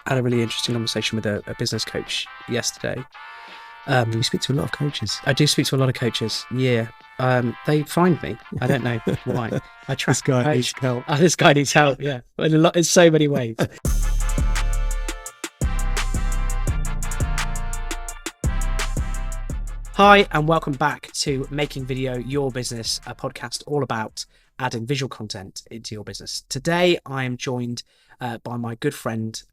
I had a really interesting conversation with a business coach yesterday. You speak to a lot of coaches. I do speak to a lot of coaches. Yeah. They find me. I don't know why. I track This guy coach. needs help. Oh, this guy needs help. Yeah, in so many ways. Hi, and welcome back to Making Video Your Business, a podcast all about adding visual content into your business. Today, I am joined by my good friend,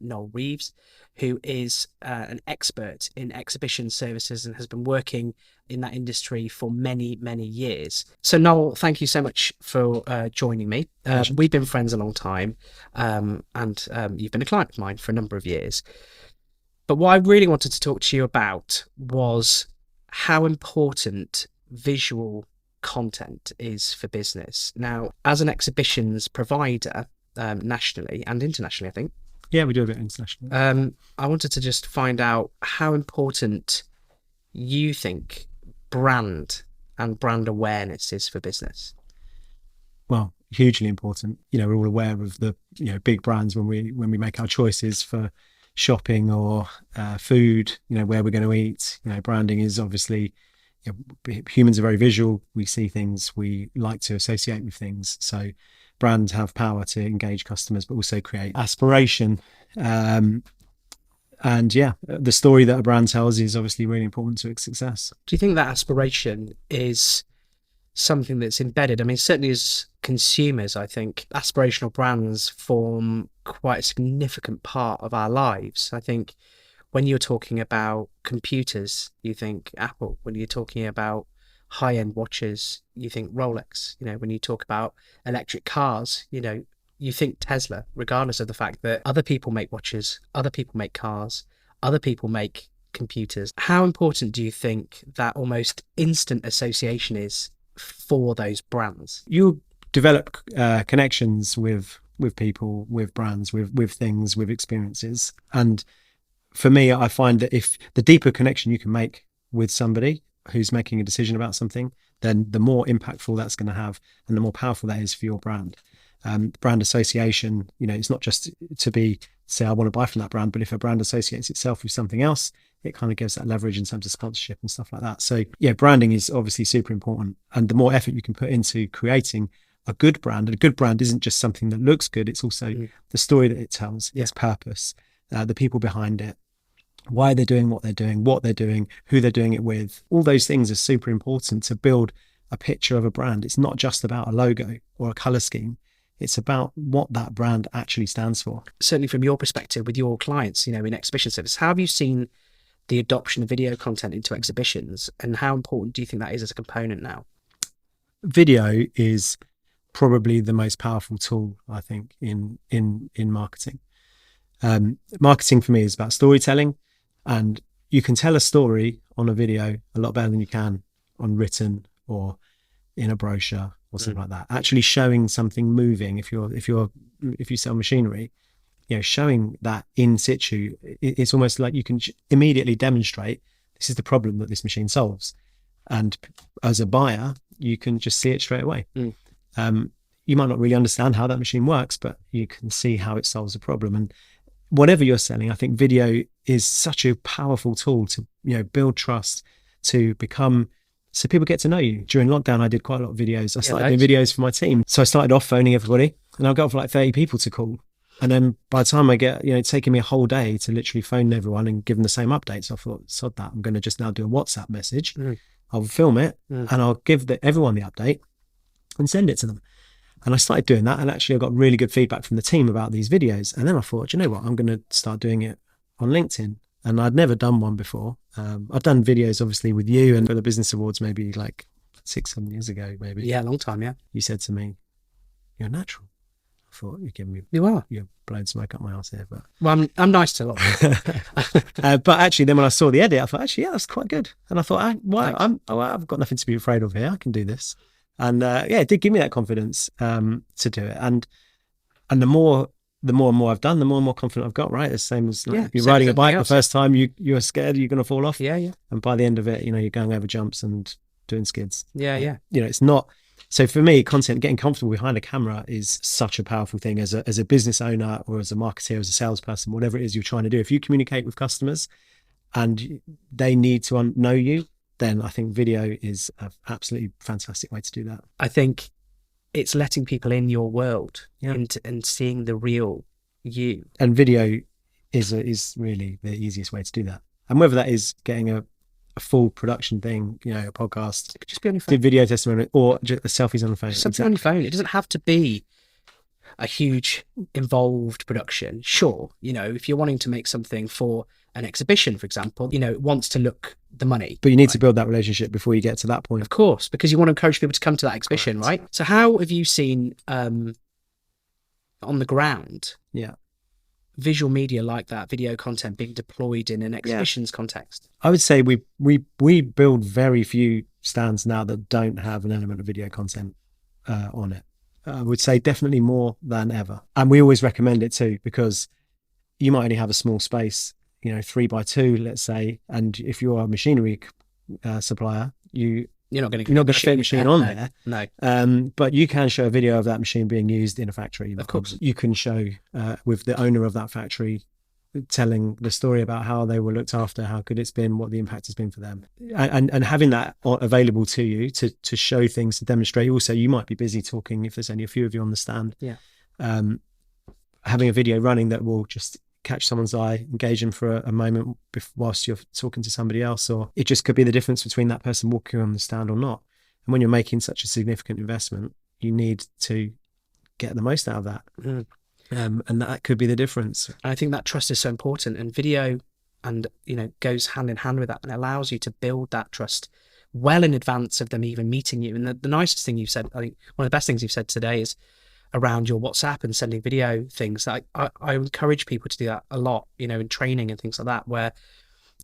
Noel Reeves, who is an expert in exhibition services and has been working in that industry for many, many years. So, Noel, thank you so much for joining me. We've been friends a long time, and you've been a client of mine for a number of years. But what I really wanted to talk to you about was how important visual content is for business. Now, as an exhibitions provider, nationally and internationally, I think. Yeah, we do a bit internationally. I wanted to just find out how important you think brand and brand awareness is for business. Well, hugely important. We're all aware of the big brands when we make our choices for shopping or food, where we're going to eat. Branding is obviously, humans are very visual. We see things, we like to associate with things. So brands have power to engage customers, but also create aspiration. And the story that a brand tells is obviously really important to its success. Do you think that aspiration is something that's embedded? I mean, certainly as consumers, I think aspirational brands form quite a significant part of our lives. I think when you're talking about computers, you think Apple. When you're talking about high-end watches, you think Rolex. When you talk about electric cars, you think Tesla, regardless of the fact that other people make watches, other people make cars, other people make computers. How important do you think that almost instant association is for those brands? You develop connections with people, with brands, with things, with experiences. And for me, I find that if the deeper connection you can make with somebody who's making a decision about something, then the more impactful that's going to have and the more powerful that is for your brand. Brand association, it's not just to say I want to buy from that brand, but if a brand associates itself with something else, it kind of gives that leverage in terms of sponsorship and stuff like that. So yeah, branding is obviously super important. And the more effort you can put into creating a good brand, and a good brand isn't just something that looks good, it's also the story that it tells, its purpose, the people behind it, why they're doing what they're doing, who they're doing it with. All those things are super important to build a picture of a brand. It's not just about a logo or a color scheme. It's about what that brand actually stands for. Certainly from your perspective with your clients, in exhibition service, how have you seen the adoption of video content into exhibitions, and how important do you think that is as a component now? Video is probably the most powerful tool, I think, in marketing. Marketing for me is about storytelling, and you can tell a story on a video a lot better than you can on written or in a brochure or something like that. Actually showing something moving, if you sell machinery, showing that in situ, it's almost like you can immediately demonstrate this is the problem that this machine solves. And as a buyer, you can just see it straight away. You might not really understand how that machine works, but you can see how it solves a problem. And whatever you're selling, I think video is such a powerful tool to, build trust, to become, so people get to know you. During lockdown, I did quite a lot of videos. I started doing videos for my team. So I started off phoning everybody, and I got for like 30 people to call. And then by the time I get, it's taking me a whole day to literally phone everyone and give them the same updates. So I thought, sod that, I'm going to just now do a WhatsApp message. I'll film it and I'll give everyone the update and send it to them. And I started doing that, and actually I got really good feedback from the team about these videos. And then I thought, you know what, I'm going to start doing it on LinkedIn. And I'd never done one before. I've done videos obviously with you and for the Business Awards maybe like 6-7 years ago, maybe. Yeah, a long time, yeah. You said to me, you're natural. I thought, you're blowing smoke up my arse here. But well, I'm nice to a lot of people. But actually then when I saw the edit, I thought, actually, yeah, that's quite good. And I thought, I've got nothing to be afraid of here. I can do this. And it did give me that confidence to do it. And the more and more I've done, the more and more confident I've got, right? The same as you're riding a bike the first time, you're scared you're going to fall off. Yeah. And by the end of it, you're going over jumps and doing skids. Yeah. It's not So for me, content, getting comfortable behind a camera is such a powerful thing as a business owner or as a marketer, as a salesperson, whatever it is you're trying to do. If you communicate with customers and they need to know you, then I think video is an absolutely fantastic way to do that. I think it's letting people in your world and seeing the real you. And video is really the easiest way to do that. And whether that is getting a full production thing, you know, a podcast, It could just be on your phone. do video testimony, or just selfies on the phone. Something on your phone. It doesn't have to be a huge involved production. Sure, you know, if you're wanting to make something for an exhibition, for example, you know, it wants to look the money. But you need to build that relationship before you get to that point. Of course, because you want to encourage people to come to that exhibition, right? So how have you seen on the ground visual media like that, video content being deployed in an exhibitions context? I would say we build very few stands now that don't have an element of video content on it. I would say definitely more than ever. And we always recommend it too, because you might only have a small space, you know, 3x2, let's say. And if you're a machinery supplier, you're not going to fit a machine on there. No. But you can show a video of that machine being used in a factory. Of course. You can show with the owner of that factory telling the story about how they were looked after, how good it's been, what the impact has been for them. And having that available to you to show things, to demonstrate. Also, you might be busy talking if there's only a few of you on the stand. Yeah. Having a video running that will just catch someone's eye, engage them for a moment whilst you're talking to somebody else, or it just could be the difference between that person walking on the stand or not. And when you're making such a significant investment, you need to get the most out of that. And that could be the difference. I think that trust is so important, and video and, you know, goes hand in hand with that, and allows you to build that trust well in advance of them even meeting you. And the nicest thing you've said, I think one of the best things you've said today, is around your WhatsApp and sending video things. I encourage people to do that a lot, you know, in training and things like that, where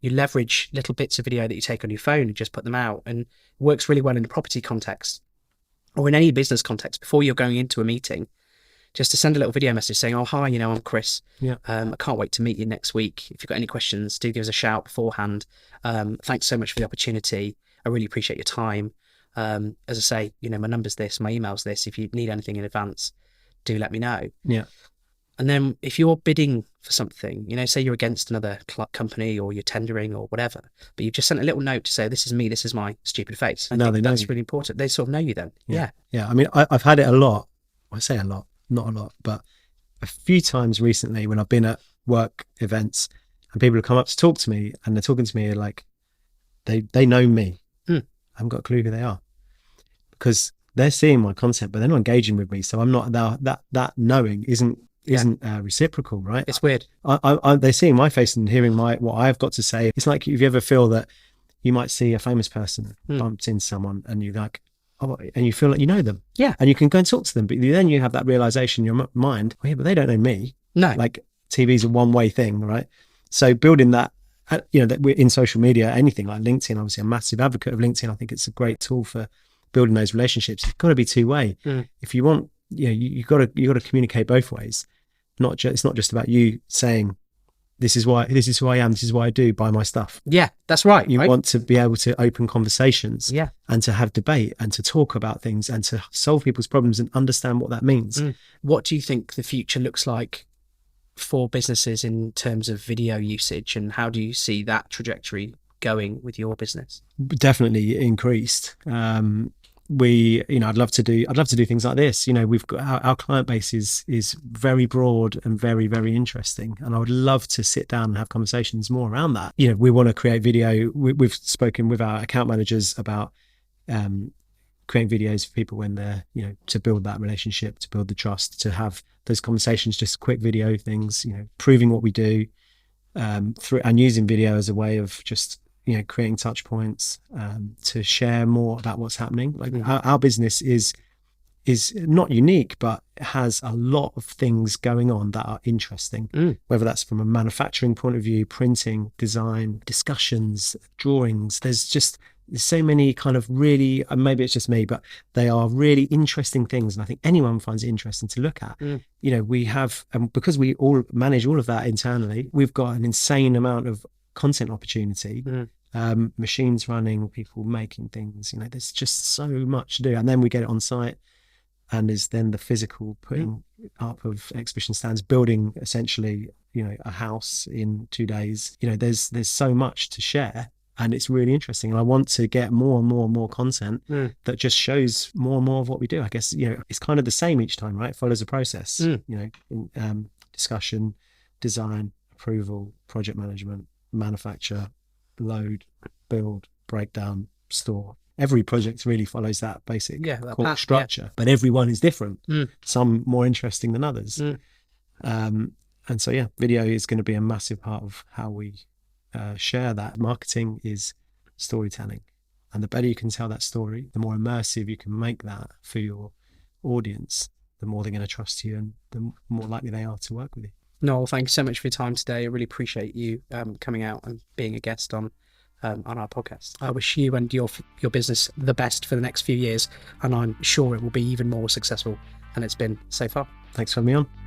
you leverage little bits of video that you take on your phone and just put them out. And it works really well in a property context or in any business context. Before you're going into a meeting, just to send a little video message saying, oh, hi, you know, I'm Chris. I can't wait to meet you next week. If you've got any questions, do give us a shout beforehand. Thanks so much for the opportunity. I really appreciate your time. As I say, you know, my number's this, my email's this. If you need anything in advance, do let me know. Yeah. And then if you're bidding for something, you know, say you're against another company or you're tendering or whatever, but you've just sent a little note to say, this is me, this is my stupid face. I think that's really important. They sort of know you then. Yeah. I mean, I've had it a lot. I say a lot, not a lot, but a few times recently when I've been at work events and people have come up to talk to me, and they're talking to me like they know me. I haven't got a clue who they are, because they're seeing my content, but they're not engaging with me. So I'm not that knowing isn't reciprocal, right? It's weird. They're seeing my face and hearing what I've got to say. It's like if you ever feel that you might see a famous person bumped into someone and you're like, oh, and you feel like you know them. Yeah. And you can go and talk to them, but then you have that realization in your mind, oh yeah, but they don't know me. No. Like TV's a one-way thing, right? So building that, you know, that we're in social media, anything like LinkedIn, obviously a massive advocate of LinkedIn. I think it's a great tool for building those relationships. It's got to be two-way. If you want, you know, you got to communicate both ways. It's not just about you saying, this is who I am, this is why I do, buy my stuff. Yeah, that's right. You want to be able to open conversations, and to have debate and to talk about things and to solve people's problems and understand what that means. What do you think the future looks like for businesses in terms of video usage, and how do you see that trajectory going with your business? Definitely increased. I'd love to do things like this. You know, we've got our client base is very broad and very, very interesting, and I would love to sit down and have conversations more around that. You know, we want to create video. We've spoken with our account managers about creating videos for people when they're, you know, to build that relationship, to build the trust, to have those conversations, just quick video things, you know, proving what we do through, and using video as a way of just, you know, creating touch points to share more about what's happening. Like our business is not unique, but has a lot of things going on that are interesting, whether that's from a manufacturing point of view, printing, design, discussions, drawings. There's so many kind of really, maybe it's just me, but they are really interesting things. And I think anyone finds it interesting to look at. You know, we have, because we all manage all of that internally, we've got an insane amount of content opportunity machines running, people making things. There's just so much to do. And then we get it on site, and is then the physical putting up of exhibition stands, building essentially, a house in 2 days. There's so much to share, and it's really interesting. And I want to get more and more and more content that just shows more and more of what we do. I guess, it's kind of the same each time, right? It follows a process, discussion, design, approval, project management, manufacture, load, build, breakdown, store. Every project really follows that basic core structure, but everyone is different. Some more interesting than others. And so, video is going to be a massive part of how we share that. Marketing is storytelling. And the better you can tell that story, the more immersive you can make that for your audience, the more they're going to trust you, and the more likely they are to work with you. Noel, thank you so much for your time today. I really appreciate you coming out and being a guest on our podcast. I wish you and your business the best for the next few years, and I'm sure it will be even more successful than it's been so far. Thanks for having me on.